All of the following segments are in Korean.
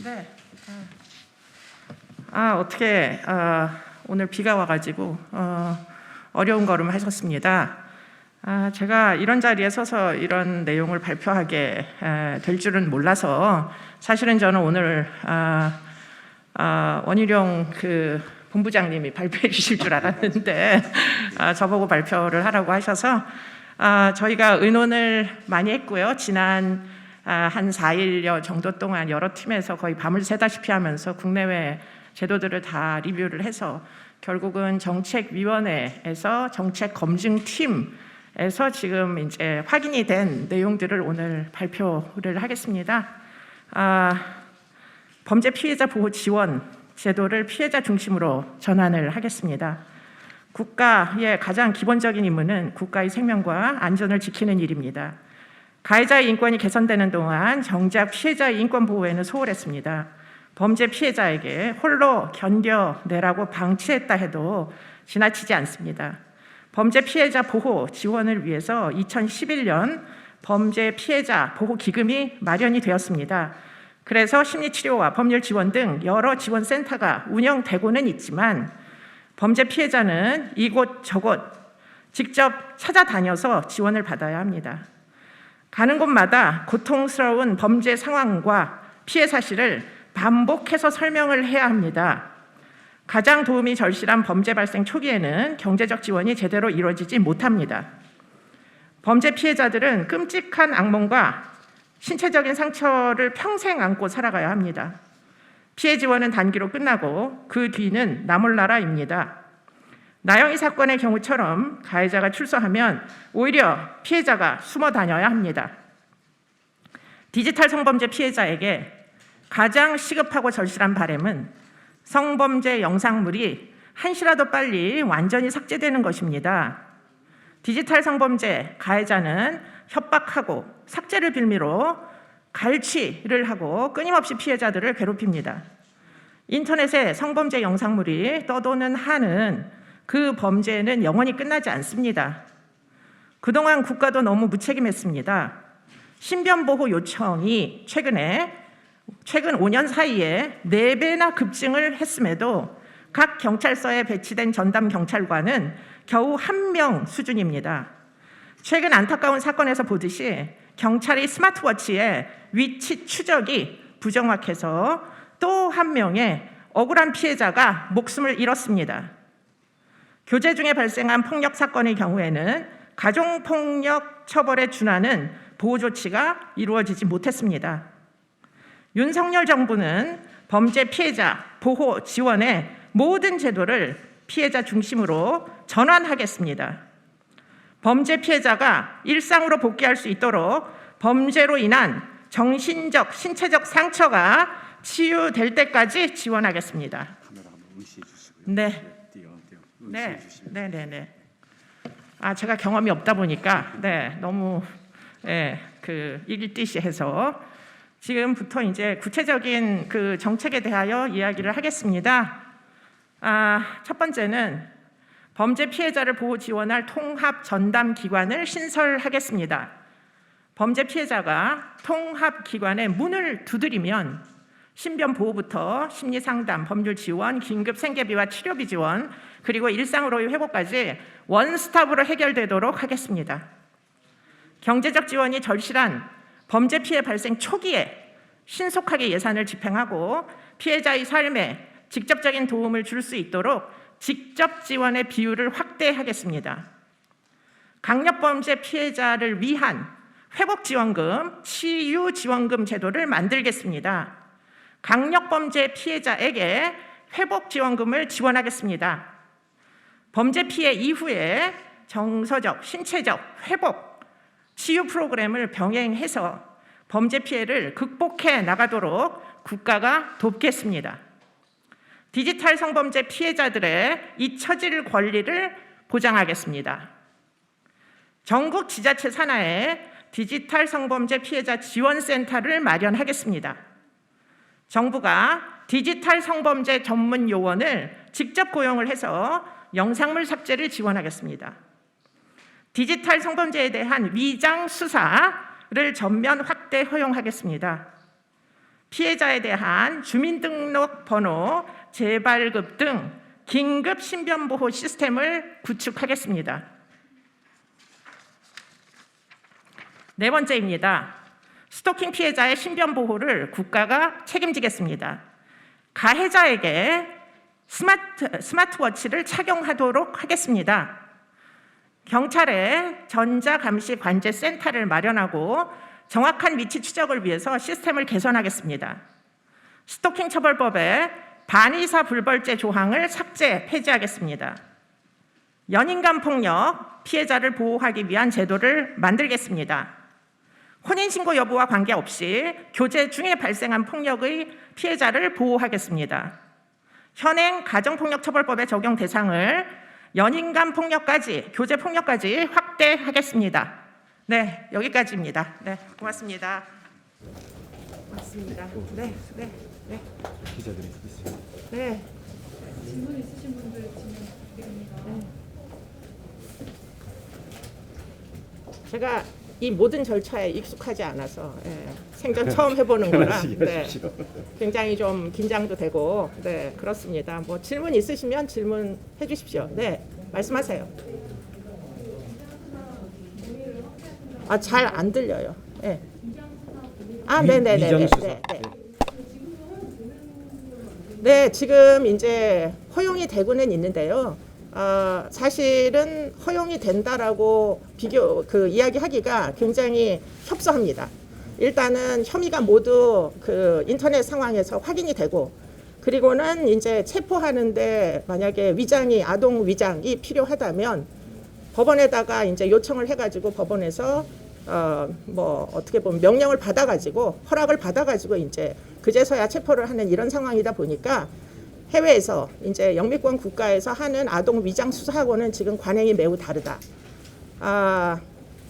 네. 어떻게 오늘 비가 와가지고 어려운 걸음을 하셨습니다. 제가 이런 자리에 서서 이런 내용을 발표하게 될 줄은 몰라서 사실은 저는 오늘 원희룡 본부장님이 발표해 주실 줄 알았는데 저보고 발표를 하라고 하셔서 저희가 의논을 많이 했고요. 지난 한 4일여 정도 동안 여러 팀에서 거의 밤을 새다시피 하면서 국내외 제도들을 다 리뷰를 해서 결국은 정책위원회에서 정책검증팀에서 지금 이제 확인이 된 내용들을 오늘 발표를 하겠습니다. 범죄 피해자 보호 지원 제도를 피해자 중심으로 전환을 하겠습니다. 국가의 가장 기본적인 임무는 국가의 생명과 안전을 지키는 일입니다. 가해자의 인권이 개선되는 동안 정작 피해자의 인권 보호에는 소홀했습니다. 범죄 피해자에게 홀로 견뎌내라고 방치했다 해도 지나치지 않습니다. 범죄 피해자 보호 지원을 위해서 2011년 범죄 피해자 보호 기금이 마련이 되었습니다. 그래서 심리치료와 법률 지원 등 여러 지원센터가 운영되고는 있지만 범죄 피해자는 이곳 저곳 직접 찾아다녀서 지원을 받아야 합니다. 가는 곳마다 고통스러운 범죄 상황과 피해 사실을 반복해서 설명을 해야 합니다. 가장 도움이 절실한 범죄 발생 초기에는 경제적 지원이 제대로 이루어지지 못합니다. 범죄 피해자들은 끔찍한 악몽과 신체적인 상처를 평생 안고 살아가야 합니다. 피해 지원은 단기로 끝나고 그 뒤는 나몰라라입니다. 나영희 사건의 경우처럼 가해자가 출소하면 오히려 피해자가 숨어 다녀야 합니다. 디지털 성범죄 피해자에게 가장 시급하고 절실한 바람은 성범죄 영상물이 한시라도 빨리 완전히 삭제되는 것입니다. 디지털 성범죄 가해자는 협박하고 삭제를 빌미로 갈취를 하고 끊임없이 피해자들을 괴롭힙니다. 인터넷에 성범죄 영상물이 떠도는 한은 그 범죄는 영원히 끝나지 않습니다. 그동안 국가도 너무 무책임했습니다. 신변보호 요청이 최근 5년 사이에 4배나 급증을 했음에도 각 경찰서에 배치된 전담 경찰관은 겨우 1명 수준입니다. 최근 안타까운 사건에서 보듯이 경찰의 스마트워치에 위치 추적이 부정확해서 또 1명의 억울한 피해자가 목숨을 잃었습니다. 교제 중에 발생한 폭력 사건의 경우에는 가정폭력 처벌에 준하는 보호 조치가 이루어지지 못했습니다. 윤석열 정부는 범죄 피해자 보호 지원의 모든 제도를 피해자 중심으로 전환하겠습니다. 범죄 피해자가 일상으로 복귀할 수 있도록 범죄로 인한 정신적, 신체적 상처가 치유될 때까지 지원하겠습니다. 네. 제가 경험이 없다 보니까 너무 읽듯이 해서 지금부터 이제 구체적인 그 정책에 대하여 이야기를 하겠습니다. 첫 번째는 범죄 피해자를 보호 지원할 통합 전담 기관을 신설하겠습니다. 범죄 피해자가 통합 기관의 문을 두드리면 신변 보호부터 심리 상담, 법률 지원, 긴급 생계비와 치료비 지원, 그리고 일상으로의 회복까지 원스톱으로 해결되도록 하겠습니다. 경제적 지원이 절실한 범죄 피해 발생 초기에 신속하게 예산을 집행하고 피해자의 삶에 직접적인 도움을 줄 수 있도록 직접 지원의 비율을 확대하겠습니다. 강력범죄 피해자를 위한 회복지원금, 치유지원금 제도를 만들겠습니다. 강력범죄 피해자에게 회복지원금을 지원하겠습니다. 범죄 피해 이후에 정서적, 신체적 회복, 치유 프로그램을 병행해서 범죄 피해를 극복해 나가도록 국가가 돕겠습니다. 디지털 성범죄 피해자들의 잊혀질 권리를 보장하겠습니다. 전국 지자체 산하에 디지털 성범죄 피해자 지원센터를 마련하겠습니다. 정부가 디지털 성범죄 전문 요원을 직접 고용을 해서 영상물 삭제를 지원하겠습니다. 디지털 성범죄에 대한 위장 수사를 전면 확대 허용하겠습니다. 피해자에 대한 주민등록번호 재발급 등 긴급 신변보호 시스템을 구축하겠습니다. 네 번째입니다. 스토킹 피해자의 신변보호를 국가가 책임지겠습니다. 가해자에게 스마트워치를 착용하도록 하겠습니다. 경찰에 전자감시관제센터를 마련하고 정확한 위치 추적을 위해서 시스템을 개선하겠습니다. 스토킹 처벌법에 반의사 불벌죄 조항을 삭제, 폐지하겠습니다. 연인간 폭력 피해자를 보호하기 위한 제도를 만들겠습니다. 혼인신고 여부와 관계없이 교제 중에 발생한 폭력의 피해자를 보호하겠습니다. 현행 가정폭력처벌법의 적용 대상을 연인간 폭력까지, 교제 폭력까지 확대하겠습니다. 네, 여기까지입니다. 네, 고맙습니다. 고맙습니다. 네. 기자들이 있어요. 네. 질문 있으신 분들 질문 드립니다. 제가 이 모든 절차에 익숙하지 않아서 생전 처음 해보는 거라 굉장히 좀 긴장도 되고 그렇습니다. 뭐 질문 있으시면 질문해 주십시오. 네, 말씀하세요. 잘 안 들려요. 네. 네네네. 네, 지금 이제 허용이 되고는 있는데요. 사실은 허용이 된다라고 이야기하기가 굉장히 협소합니다. 일단은 혐의가 모두 그 인터넷 상황에서 확인이 되고, 그리고는 이제 체포하는데 만약에 위장이 아동 위장이 필요하다면 법원에다가 이제 요청을 해가지고 법원에서 뭐 어떻게 보면 명령을 받아가지고 허락을 받아가지고 이제 그제서야 체포를 하는 이런 상황이다 보니까 해외에서 이제 영미권 국가에서 하는 아동 위장 수사하고는 지금 관행이 매우 다르다.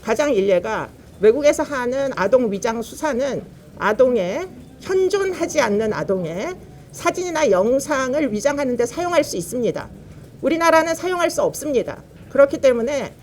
가장 일례가 외국에서 하는 아동 위장 수사는 아동의 현존하지 않는 아동의 사진이나 영상을 위장하는 데 사용할 수 있습니다. 우리나라는 사용할 수 없습니다. 그렇기 때문에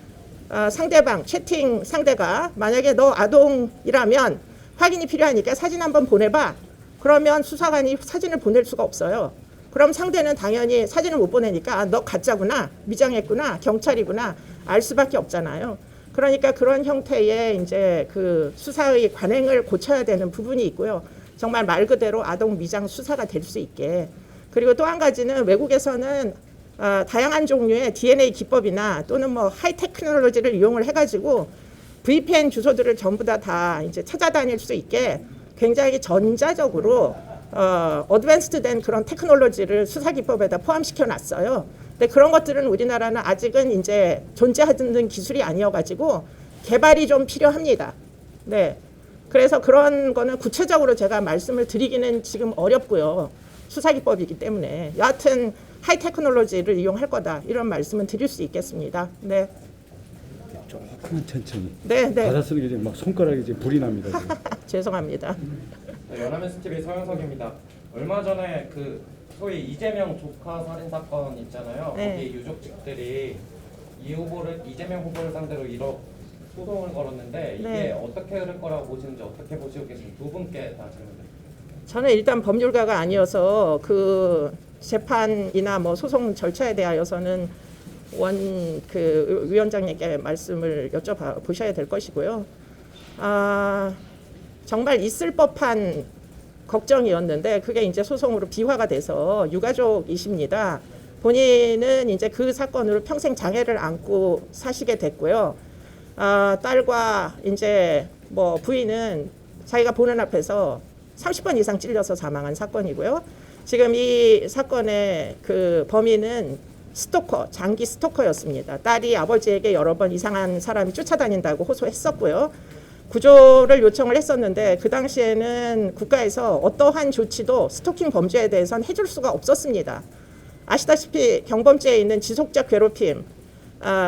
상대방, 채팅 상대가 만약에 너 아동이라면 확인이 필요하니까 사진 한번 보내봐. 그러면 수사관이 사진을 보낼 수가 없어요. 그럼 상대는 당연히 사진을 못 보내니까 너 가짜구나, 미장했구나, 경찰이구나 알 수밖에 없잖아요. 그러니까 그런 형태의 이제 그 수사의 관행을 고쳐야 되는 부분이 있고요. 정말 말 그대로 아동 위장 수사가 될 수 있게. 그리고 또 한 가지는 외국에서는 다양한 종류의 DNA 기법이나 또는 뭐 하이 테크놀로지를 이용을 해가지고 VPN 주소들을 전부 다 이제 찾아다닐 수 있게 굉장히 전자적으로 어드밴스드된 그런 테크놀로지를 수사 기법에다 포함시켜 놨어요. 근데 그런 것들은 우리나라는 아직은 이제 존재하는 기술이 아니어가지고 개발이 좀 필요합니다. 네. 그래서 그런 거는 구체적으로 제가 말씀을 드리기는 지금 어렵고요. 수사 기법이기 때문에 여하튼 하이 테크놀로지를 이용할 거다 이런 말씀은 드릴 수 있겠습니다. 네. 조금만 천천히. 네. 받아 쓰는 게 지금 막 손가락에 이제 불이 납니다. 죄송합니다. 연합뉴스 TV 서영석입니다. 얼마 전에 그 소위 이재명 조카 살인 사건 있잖아요. 거기 유족직들이 이재명 후보를 상대로 1억 소송을 걸었는데 이게 어떻게 흐를 거라고 보시는지 어떻게 보시고 계신지 두 분께 다 질문드립니다. 저는 일단 법률가가 아니어서 그 재판이나 뭐 소송 절차에 대하여서는 그 위원장님께 말씀을 여쭤보셔야 될 것이고요. 정말 있을 법한 걱정이었는데 그게 이제 소송으로 비화가 돼서 유가족이십니다. 본인은 이제 그 사건으로 평생 장애를 안고 사시게 됐고요. 딸과 이제 뭐 부인은 자기가 보는 앞에서 30번 이상 찔려서 사망한 사건이고요. 지금 이 사건의 그 범인은 스토커, 장기 스토커였습니다. 딸이 아버지에게 여러 번 이상한 사람이 쫓아다닌다고 호소했었고요. 구조를 요청을 했었는데 그 당시에는 국가에서 어떠한 조치도 스토킹 범죄에 대해서는 해줄 수가 없었습니다. 아시다시피 경범죄에 있는 지속적 괴롭힘,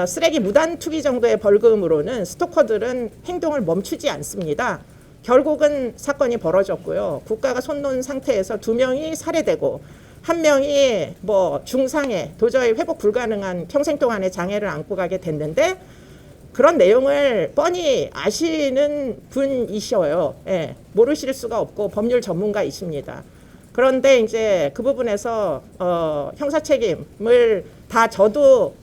쓰레기 무단 투기 정도의 벌금으로는 스토커들은 행동을 멈추지 않습니다. 결국은 사건이 벌어졌고요. 국가가 손 놓은 상태에서 2명이 살해되고 1명이 뭐 중상해 도저히 회복 불가능한 평생 동안의 장애를 안고 가게 됐는데 그런 내용을 뻔히 아시는 분이셔요. 예, 모르실 수가 없고 법률 전문가이십니다. 그런데 이제 그 부분에서 형사 책임을 다 져도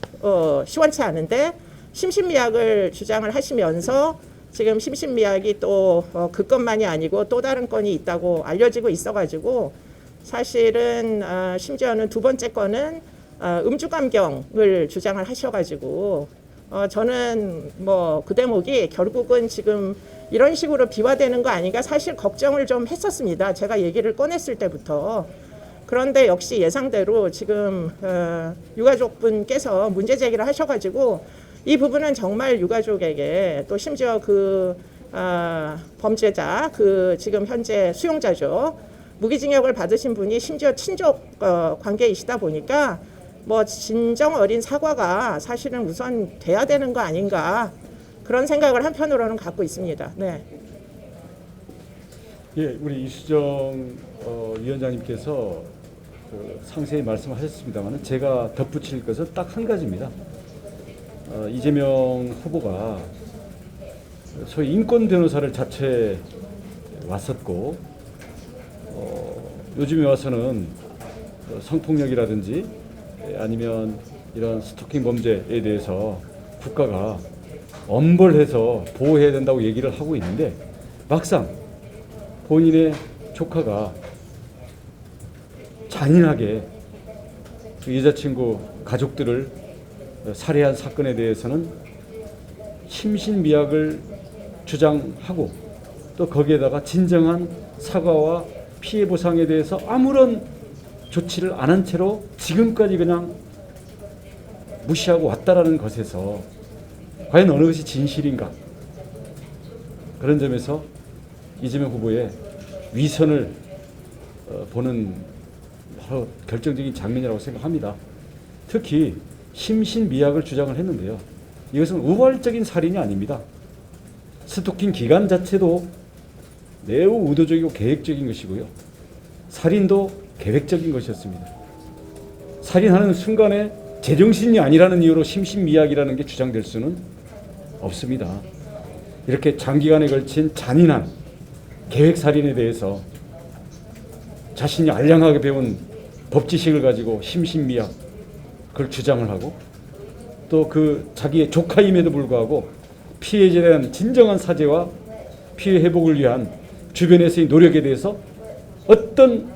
시원치 않은데 심신미약을 주장을 하시면서 지금 심신미약이 또 그 건만이 아니고 또 다른 건이 있다고 알려지고 있어가지고 사실은 심지어는 두 번째 건은 음주감경을 주장을 하셔가지고 저는 뭐 그 대목이 결국은 지금 이런 식으로 비화되는 거 아닌가 사실 걱정을 좀 했었습니다. 제가 얘기를 꺼냈을 때부터. 그런데 역시 예상대로 지금 유가족분께서 문제 제기를 하셔가지고 이 부분은 정말 유가족에게 또 심지어 그 범죄자 그 지금 현재 수용자죠. 무기징역을 받으신 분이 심지어 친족 관계이시다 보니까 뭐 진정 어린 사과가 사실은 우선 돼야 되는 거 아닌가 그런 생각을 한편으로는 갖고 있습니다. 네. 예, 우리 이수정 위원장님께서 상세히 말씀하셨습니다만 제가 덧붙일 것은 딱 한 가지입니다. 이재명 후보가 소위 인권 변호사를 자처해 왔었고 요즘에 와서는 성폭력이라든지 아니면 이런 스토킹 범죄에 대해서 국가가 엄벌해서 보호해야 된다고 얘기를 하고 있는데 막상 본인의 조카가 잔인하게 그 여자친구 가족들을 살해한 사건에 대해서는 심신미약을 주장하고 또 거기에다가 진정한 사과와 피해 보상에 대해서 아무런 조치를 안 한 채로 지금까지 그냥 무시하고 왔다라는 것에서 과연 어느 것이 진실인가? 그런 점에서 이재명 후보의 위선을 보는 바로 결정적인 장면이라고 생각합니다. 특히 심신미약을 주장을 했는데요. 이것은 우발적인 살인이 아닙니다. 스토킹 기간 자체도 매우 의도적이고 계획적인 것이고요. 살인도 계획적인 것이었습니다. 살인하는 순간에 제정신이 아니라는 이유로 심신미약이라는 게 주장될 수는 없습니다. 이렇게 장기간에 걸친 잔인한 계획살인에 대해서 자신이 알량하게 배운 법지식을 가지고 심신미약 그걸 주장을 하고 또 그 자기의 조카임에도 불구하고 피해자에 대한 진정한 사죄와 피해 회복을 위한 주변에서의 노력에 대해서 어떤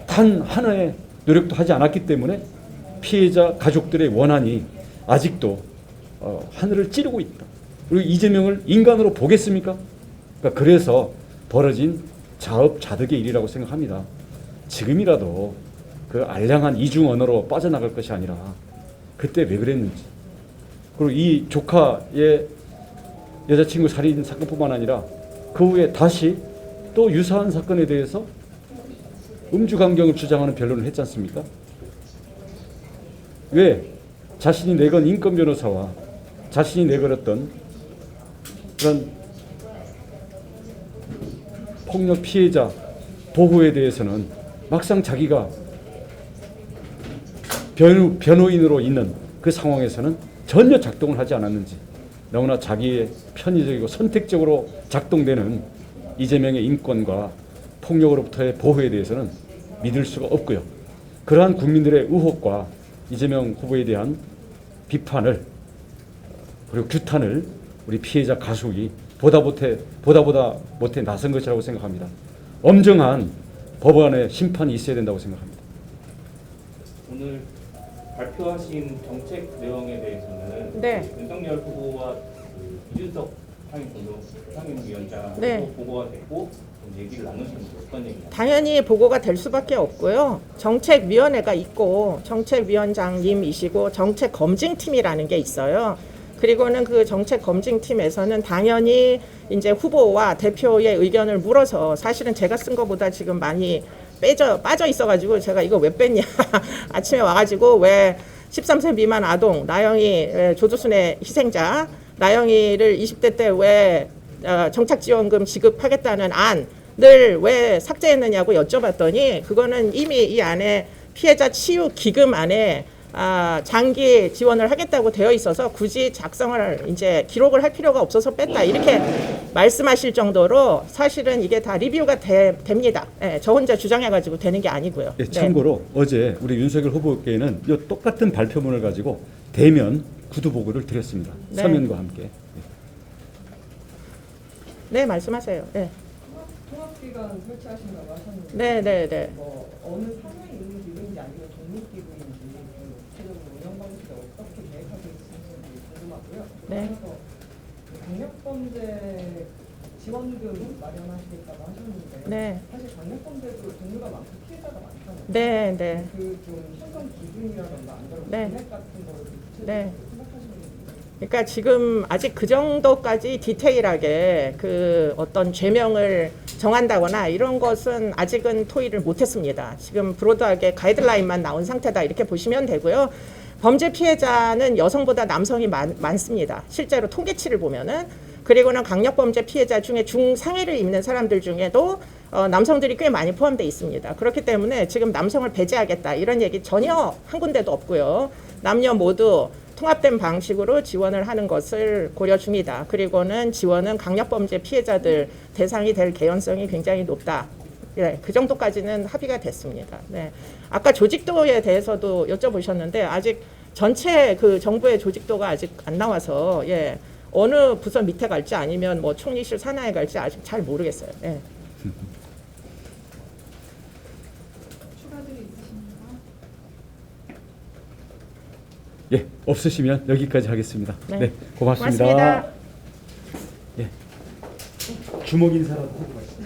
단 하나의 노력도 하지 않았기 때문에 피해자 가족들의 원한이 아직도 하늘을 찌르고 있다. 그리고 이재명을 인간으로 보겠습니까? 그러니까 그래서 벌어진 자업자득의 일이라고 생각합니다. 지금이라도 그 알량한 이중 언어로 빠져나갈 것이 아니라 그때 왜 그랬는지 그리고 이 조카의 여자친구 살인 사건뿐만 아니라 그 후에 다시 또 유사한 사건에 대해서 음주감경을 주장하는 변론을 했지 않습니까? 왜 자신이 내건 인권 변호사와 자신이 내걸었던 그런 폭력 피해자 보호에 대해서는 막상 자기가 변호인으로 있는 그 상황에서는 전혀 작동을 하지 않았는지 너무나 자기의 편의적이고 선택적으로 작동되는 이재명의 인권과 폭력으로부터의 보호에 대해서는 믿을 수가 없고요. 그러한 국민들의 의혹과 이재명 후보에 대한 비판을 그리고 규탄을 우리 피해자 가족이 보다 못해 나선 것이라고 생각합니다. 엄정한 법원의 심판이 있어야 된다고 생각합니다. 오늘 발표하신 정책 내용에 대해서는 네. 윤석열 후보와 이준석 상임위원장도 네. 보고가 됐고 얘기를 나누셨는데 어떤 얘기가? 당연히 보고가 될 수밖에 없고요. 정책위원회가 있고 정책위원장님이시고 정책검증팀이라는 게 있어요. 그리고는 그 정책검증팀에서는 당연히 이제 후보와 대표의 의견을 물어서 사실은 제가 쓴 것보다 지금 많이 빠져 있어가지고 제가 이거 왜 뺐냐 아침에 와가지고 왜 13세 미만 아동 나영이 조두순의 희생자 나영이를 20대 때 왜 정착지원금 지급하겠다는 안을 왜 삭제했느냐고 여쭤봤더니 그거는 이미 이 안에 피해자 치유 기금 안에 장기 지원을 하겠다고 되어 있어서 굳이 작성을 이제 기록을 할 필요가 없어서 뺐다 이렇게 말씀하실 정도로 사실은 이게 다 리뷰가 됩니다. 예, 저 혼자 주장해가지고 되는 게 아니고요. 예, 참고로 어제 우리 윤석열 후보께는 이 똑같은 발표문을 가지고 대면 구두 보고를 드렸습니다. 네. 서면과 함께. 네, 말씀하세요. 네, 통합기관 설치하신다고 하셨는데 네. 뭐 어느 상황에 있는 기구인지 아니면 독립기구인지 그 구체적으로 운영 방식이 어떻게 계획하고 있는지 궁금하고요. 네. 그래서 강력범죄 지원금 마련하시겠다고 하셨는데 네. 사실 강력범죄도 종류가 많고 피해자가 많잖아요. 네. 그좀 현금 기준이라던가 아니면 네. 금액 같은 거를 구체적으로 네. 생각하시는 게 그러니까 지금 아직 그 정도까지 디테일하게 그 어떤 죄명을 정한다거나 이런 것은 아직은 토의를 못했습니다. 지금 브로드하게 가이드라인만 나온 상태다 이렇게 보시면 되고요. 범죄 피해자는 여성보다 남성이 많습니다. 실제로 통계치를 보면은. 그리고는 강력범죄 피해자 중에 중상해를 입는 사람들 중에도 남성들이 꽤 많이 포함되어 있습니다. 그렇기 때문에 지금 남성을 배제하겠다 이런 얘기 전혀 한 군데도 없고요. 남녀 모두 통합된 방식으로 지원을 하는 것을 고려 중이다. 그리고는 지원은 강력범죄 피해자들 대상이 될 개연성이 굉장히 높다. 네, 그 정도까지는 합의가 됐습니다. 네. 아까 조직도에 대해서도 여쭤보셨는데 아직 전체 그 정부의 조직도가 아직 안 나와서 어느 부서 밑에 갈지 아니면 뭐 총리실 산하에 갈지 아직 잘 모르겠어요. 네. 추가들이 있으십니까? 예, 없으시면 여기까지 하겠습니다. 네. 네, 고맙습니다. 고맙습니다. 예. 주먹 인사라도 하고 가시죠.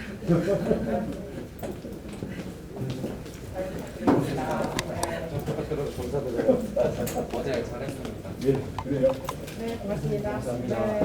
어제 잘했습니다. 예, 그래요. 네, 고맙습니다. 네.